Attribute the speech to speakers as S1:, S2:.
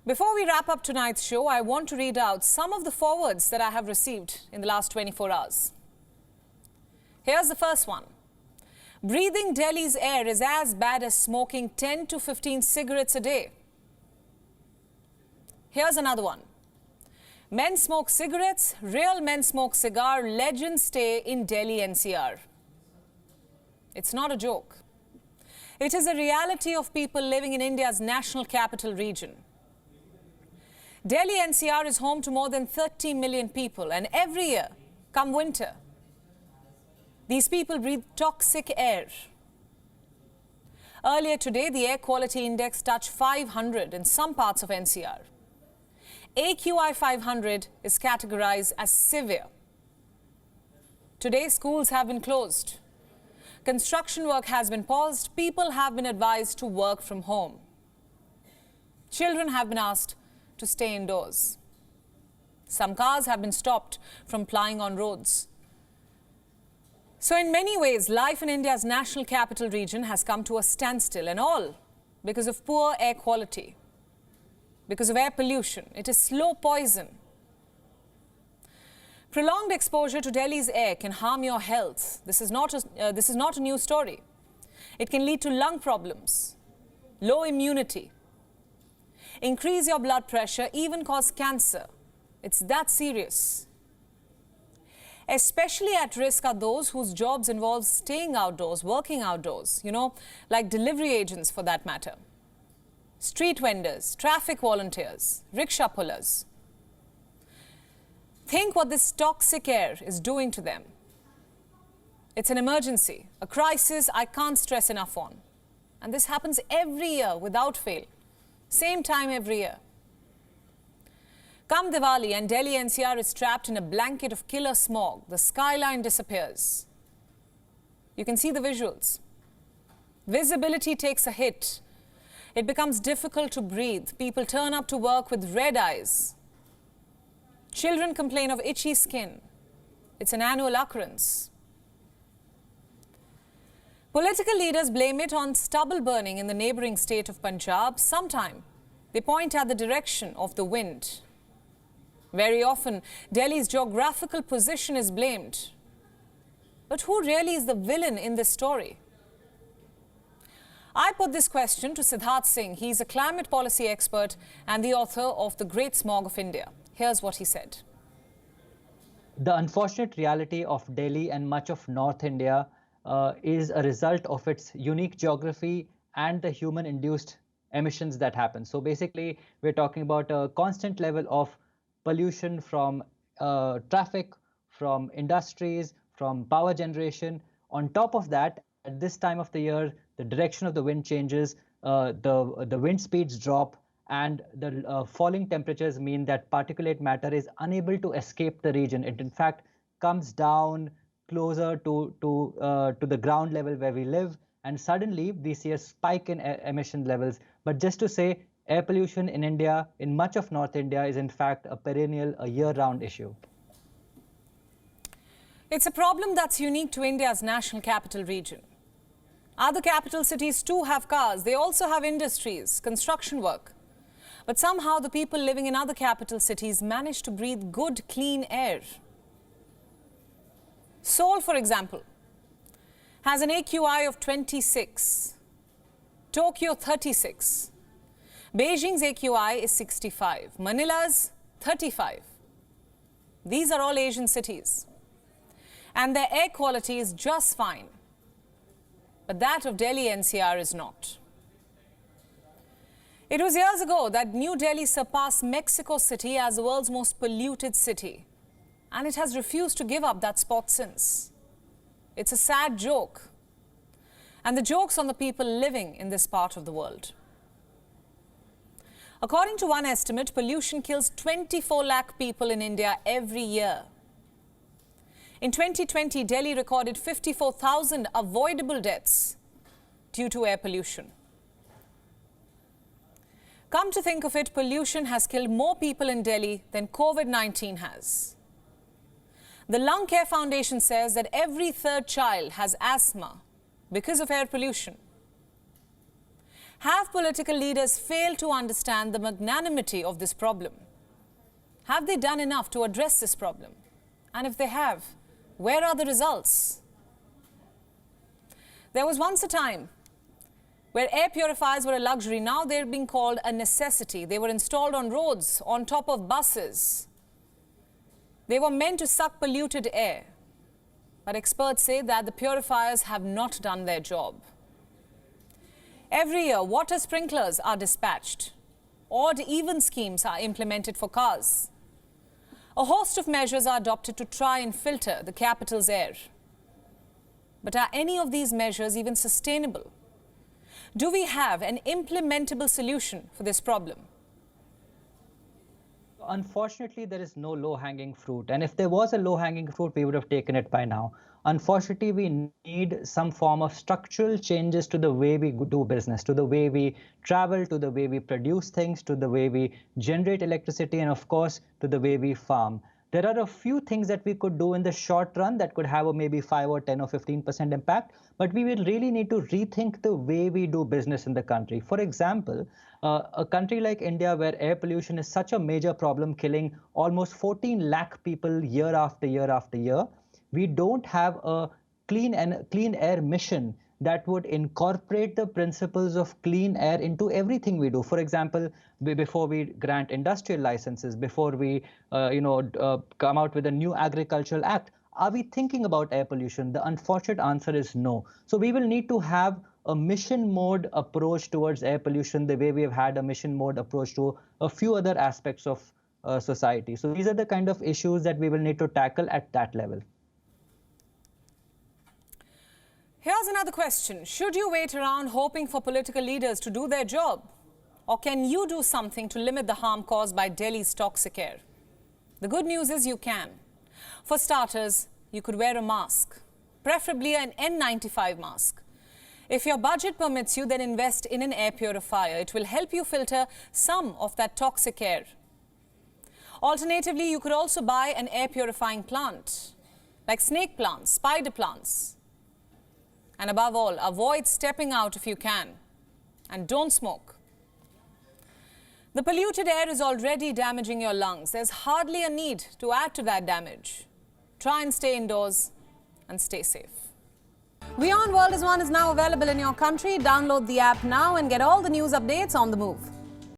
S1: Before we wrap up tonight's show, I want to read out some of the forwards that I have received in the last 24 hours. Here's the first one. Breathing Delhi's air is as bad as smoking 10 to 15 cigarettes a day. Here's another one. Men smoke cigarettes, real men smoke cigar, legends stay in Delhi NCR. It's not a joke. It is a reality of people living in India's national capital region. Delhi NCR is home to more than 30 million people, and every year, come winter, these people breathe toxic air. Earlier today, the air quality index touched 500 in some parts of NCR. AQI 500 is categorized as severe. Today, schools have been closed. Construction work has been paused. People have been advised to work from home. Children have been asked to stay indoors. Some cars have been stopped from plying on roads. So in many ways, life in India's national capital region has come to a standstill, and all because of poor air quality, because of air pollution. It is slow poison. Prolonged exposure to Delhi's air can harm your health. This is not a new story. It can lead to lung problems, low immunity, increase your blood pressure, even cause cancer. It's that serious. Especially at risk are those whose jobs involve staying outdoors, working outdoors, like delivery agents for that matter, street vendors, traffic volunteers, rickshaw pullers. Think what this toxic air is doing to them. It's an emergency, a crisis I can't stress enough on. And this happens every year without fail. Same time every year. Come Diwali and Delhi NCR is trapped in a blanket of killer smog. The skyline disappears. You can see the visuals. Visibility takes a hit. It becomes difficult to breathe. People turn up to work with red eyes. Children complain of itchy skin. It's an annual occurrence. Political leaders blame it on stubble burning in the neighbouring state of Punjab. Sometimes they point at the direction of the wind. Very often, Delhi's geographical position is blamed. But who really is the villain in this story? I put this question to Siddharth Singh. He's a climate policy expert and the author of The Great Smog of India. Here's what he said.
S2: The unfortunate reality of Delhi and much of North India is a result of its unique geography and the human-induced emissions that happen. So basically, we're talking about a constant level of pollution from traffic, from industries, from power generation. On top of that, at this time of the year, the direction of the wind changes, the wind speeds drop, and the falling temperatures mean that particulate matter is unable to escape the region. It in fact comes down closer to the ground level where we live, and suddenly we see a spike in emission levels. But just to say, air pollution in India, in much of North India, is in fact a perennial, a year-round issue.
S1: It's a problem that's unique to India's national capital region. Other capital cities too have cars. They also have industries, construction work. But somehow the people living in other capital cities manage to breathe good, clean air. Seoul, for example, has an AQI of 26, Tokyo 36, Beijing's AQI is 65, Manila's 35. These are all Asian cities. And their air quality is just fine. But that of Delhi NCR is not. It was years ago that New Delhi surpassed Mexico City as the world's most polluted city. And it has refused to give up that spot since. It's a sad joke. And the joke's on the people living in this part of the world. According to one estimate, pollution kills 24 lakh people in India every year. In 2020, Delhi recorded 54,000 avoidable deaths due to air pollution. Come to think of it, pollution has killed more people in Delhi than COVID-19 has. The Lung Care Foundation says that every third child has asthma because of air pollution. Have political leaders failed to understand the magnanimity of this problem? Have they done enough to address this problem? And if they have, where are the results? There was once a time where air purifiers were a luxury. Now they're being called a necessity. They were installed on roads, on top of buses. They were meant to suck polluted air. But experts say that the purifiers have not done their job. Every year, water sprinklers are dispatched. Odd-even schemes are implemented for cars. A host of measures are adopted to try and filter the capital's air. But are any of these measures even sustainable? Do we have an implementable solution for this problem?
S2: Unfortunately, there is no low-hanging fruit. And if there was a low-hanging fruit, we would have taken it by now. Unfortunately, we need some form of structural changes to the way we do business, to the way we travel, to the way we produce things, to the way we generate electricity, and of course, to the way we farm. There are a few things that we could do in the short run that could have a maybe 5 or 10 or 15% impact, but we will really need to rethink the way we do business in the country. For example, a country like India, where air pollution is such a major problem, killing almost 14 lakh people year after year after year, we don't have a clean air mission that would incorporate the principles of clean air into everything we do. For example, before we grant industrial licenses, before we come out with a new agricultural act, are we thinking about air pollution? The unfortunate answer is no. So we will need to have a mission mode approach towards air pollution, the way we have had a mission mode approach to a few other aspects of society. So these are the kind of issues that we will need to tackle at that level.
S1: Here's another question. Should you wait around hoping for political leaders to do their job? Or can you do something to limit the harm caused by Delhi's toxic air? The good news is you can. For starters, you could wear a mask, preferably an N95 mask. If your budget permits you, then invest in an air purifier. It will help you filter some of that toxic air. Alternatively, you could also buy an air purifying plant, like snake plants, spider plants. And above all, avoid stepping out if you can. And don't smoke. The polluted air is already damaging your lungs. There's hardly a need to add to that damage. Try and stay indoors and stay safe. WION World is now available in your country. Download the app now and get all the news updates on the move.